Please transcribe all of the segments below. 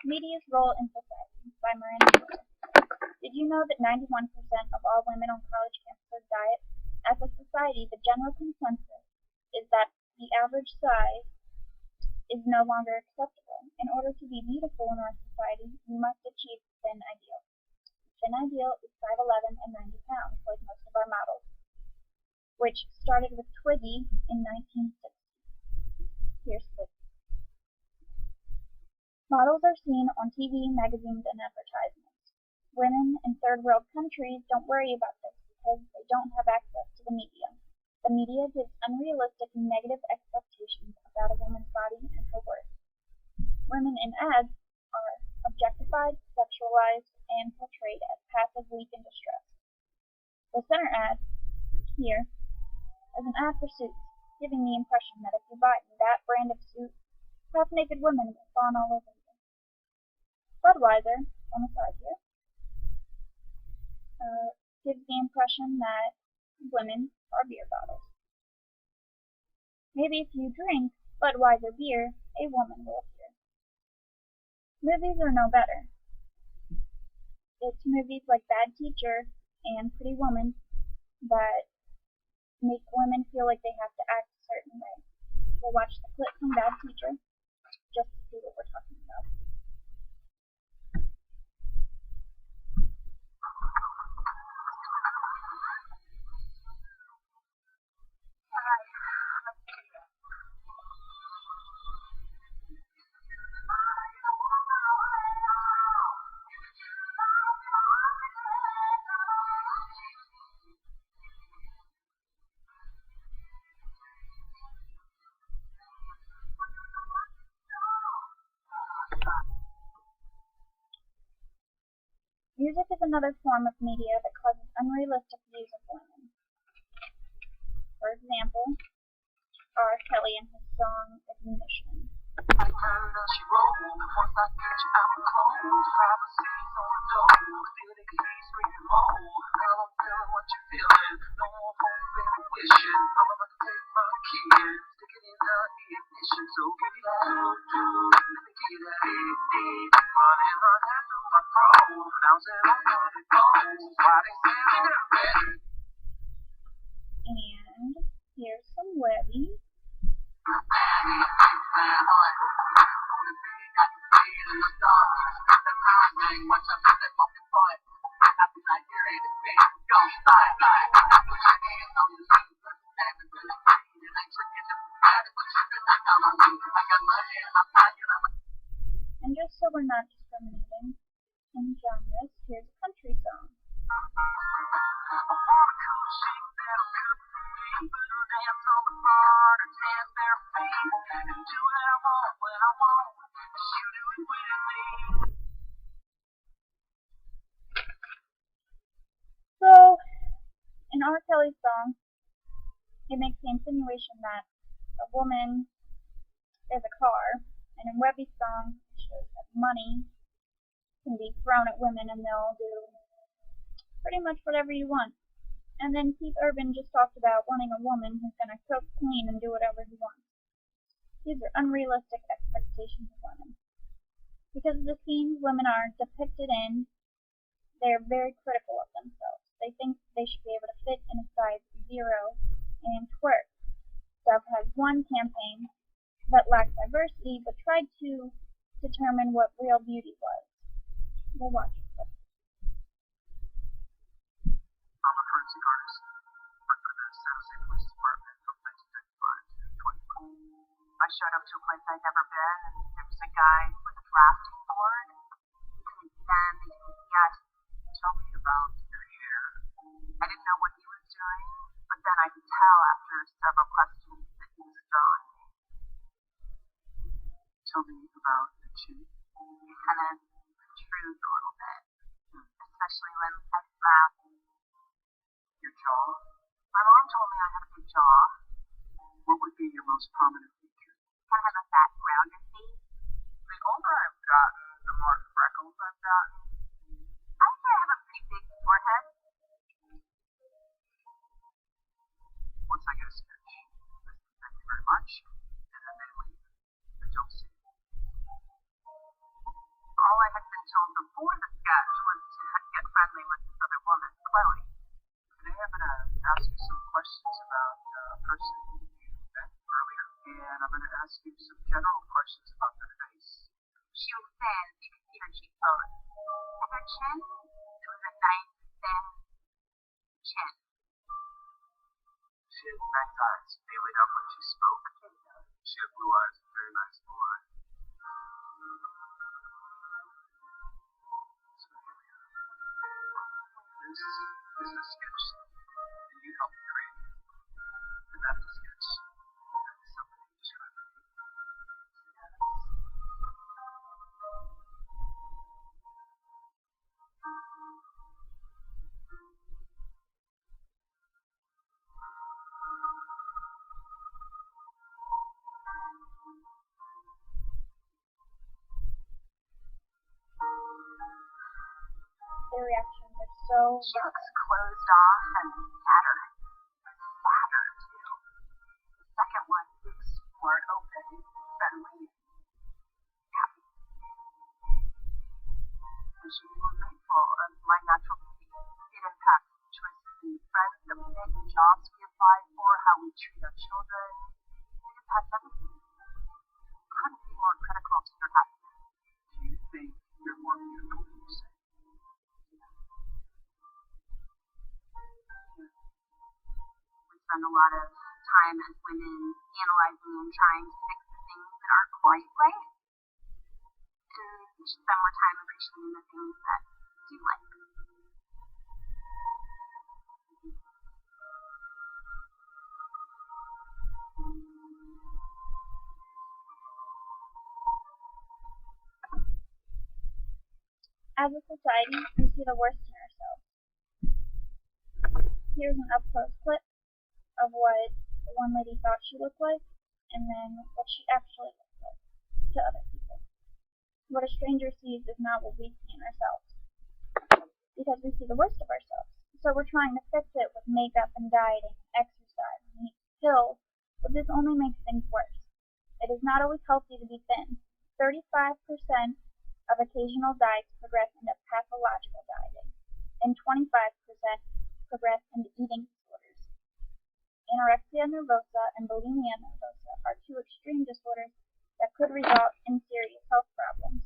Media's Role in Society by Miranda Miller. Did you know that 91% of all women on college campuses diet? As a society, the general consensus is that the average size is no longer acceptable. In order to be beautiful in our society, we must achieve the thin ideal. The thin ideal is 5'11" and 90 pounds, like most of our models, which started with Twiggy in 1960. Here's Twiggy. Models are seen on TV, magazines, and advertisements. Women in third world countries don't worry about this because they don't have access to the media. The media gives unrealistic and negative expectations about a woman's body and her worth. Women in ads are objectified, sexualized, and portrayed as passive, weak, and distressed. The center ad here is an ad for suits, giving the impression that if you buy that brand of suit, half-naked women will fawn all over you. Budweiser, on the side here, gives the impression that women are beer bottles. Maybe if you drink Budweiser beer, a woman will appear. Movies are no better. It's movies like Bad Teacher and Pretty Woman that make women feel like they have to act a certain way. We'll watch the clip from Bad Teacher just to see what we're talking about. Music is another form of media that causes unrealistic views of women. For example, R. Kelly and his song Ignition. And here's some Webby. And just so we're not discriminating in genres, here's a country song. So, in R. Kelly's song, it makes the insinuation that a woman is a car, and in Webby's song, it shows that money can be thrown at women and they'll do pretty much whatever you want. And then Keith Urban just talked about wanting a woman who's going to cook, clean, and do whatever he wants. These are unrealistic expectations of women. Because of the scenes women are depicted in, they're very critical of themselves. They think they should be able to fit in a size 0 and twerk. Dove has one campaign that lacked diversity but tried to determine what real beauty was. We'll watch it. I'm a forensic artist. Worked for the San Jose Police Department from 1995 to 2012. I showed up to a place I'd never been, and there was a guy with a drafting board. He couldn't stand the yet. Tell me about your hair. I didn't know what he was doing, but then I could tell after several questions that he was drawing me. Tell me about your chin. It kind of protrudes a little bit, especially when I laugh. Your jaw? My mom told me I had a big jaw. What would be your most prominent feature? I have a fat, rounded face. The older I've gotten, the more freckles I've gotten. I'd say I have a pretty big forehead. Once I get a sketch, I say thank you very much, and then they leave. I don't see it. before the sketch was to get friendly with this other woman, Chloe. Today I'm going to ask you some questions about a person you met earlier, and I'm going to ask you some general questions about their face. She was thin, you could see her cheekbones. And her chin, it was a nice, thin chin. She had nice eyes. They lit up when she spoke. She had blue eyes, very nice blue eyes. So here we are. This is a sketch that you helped create. And that's a sketch that somebody described to me. Their reactions are so She looks closed off and sadder. Sadder, too. The second one looks more open, friendly, happy. I should be more grateful of my natural beauty. It impacts choices in friends that we make, jobs we apply for, how we treat our children. It impacts everything. Couldn't be more critical to your happiness. Do you think you're more beautiful than you say? We spend a lot of time as women analyzing and trying to fix the things that aren't quite right. And we should spend more time appreciating the things that do like. As a society, we see the worst in ourselves. Here's an up-close clip of what the one lady thought she looked like, and then what she actually looks like to other people. What a stranger sees is not what we see in ourselves, because we see the worst of ourselves. So we're trying to fix it with makeup and dieting, exercise, and pills, but this only makes things worse. It is not always healthy to be thin. 35% of occasional diets progress into pathological dieting, and 25% progress into eating disorders. Anorexia nervosa and bulimia nervosa are two extreme disorders that could result in serious health problems.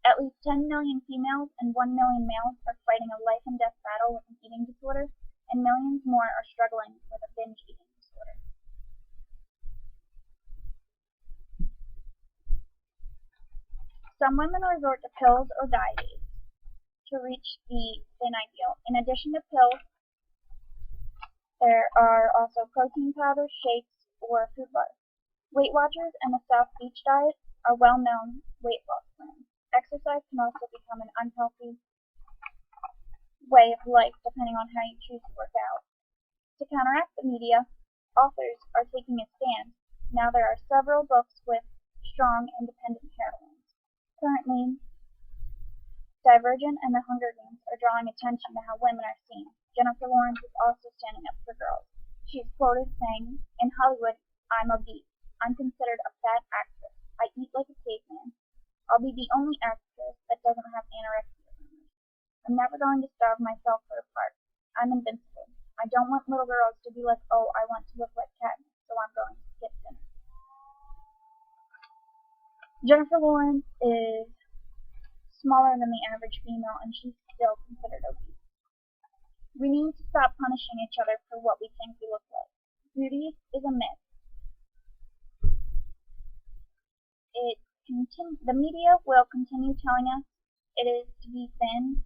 At least 10 million females and 1 million males are fighting a life and death battle with an eating disorder, and millions more are struggling with a binge eating disorder. Some women resort to pills or diet aids to reach the thin ideal. In addition to pills, there are also protein powders, shakes, or food bars. Weight Watchers and the South Beach diet are well-known weight loss plans. Exercise can also become an unhealthy way of life depending on how you choose to work out. To counteract the media, authors are taking a stand. Now there are several books with strong, independent heroines. Currently, Divergent and The Hunger Games are drawing attention to how women are seen. Jennifer Lawrence is also standing up for girls. She is quoted saying, "In Hollywood, I'm a beast. I'm considered a fat actress. I eat like a caveman. I'll be the only actress that doesn't have anorexia rumors. I'm never going to starve myself for a part. I'm invincible. I don't want little girls to be like, oh, I want to look like Katniss, so I'm going to skip dinner." Jennifer Lawrence is smaller than the average female, and she's still considered obese. We need to stop punishing each other for what we think we look like. Beauty is a myth. The media will continue telling us it is to be thin,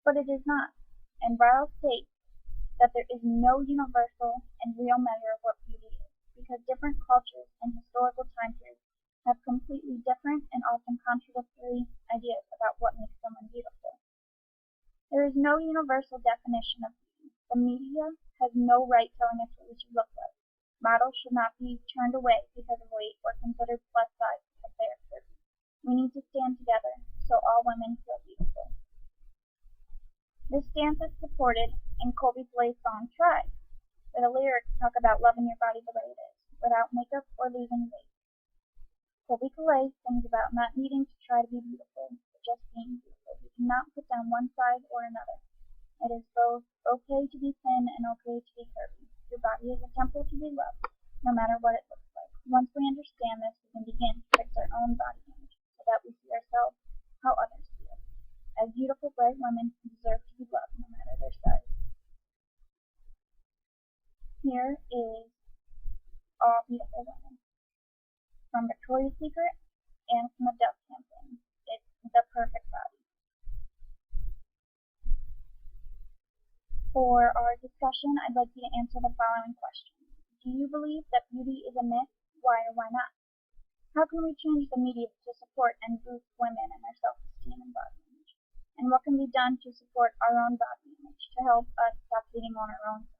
but it is not. And Ryle states that there is no universal and real measure of what beauty is, because different cultures and historical time periods have completely different and often contradictory ideas about what makes someone beautiful. There is no universal definition of beauty. The media has no right telling us what we should look like. Models should not be turned away because of weight or considered plus size because they are curvy. We need to stand together so all women feel beautiful. This stance is supported in Colby Blay's song Try, where the lyrics talk about loving your body the way it is, without makeup or losing weight. So we Calais sings about not needing to try to be beautiful, but just being beautiful. We cannot put down one side or another. It is both okay to be thin and okay to be curvy. Your body is a temple to be loved, no matter what it looks like. Once we understand this, we can begin to fix our own body image so that we see ourselves how others see us. As beautiful, bright women who deserve to be loved no matter their size. Here is All Beautiful Women from Victoria's Secret and from the Dove campaign. It's the perfect body. For our discussion, I'd like you to answer the following questions. Do you believe that beauty is a myth? Why or why not? How can we change the media to support and boost women and their self-esteem and body image? And what can be done to support our own body image to help us stop hating on our own selves?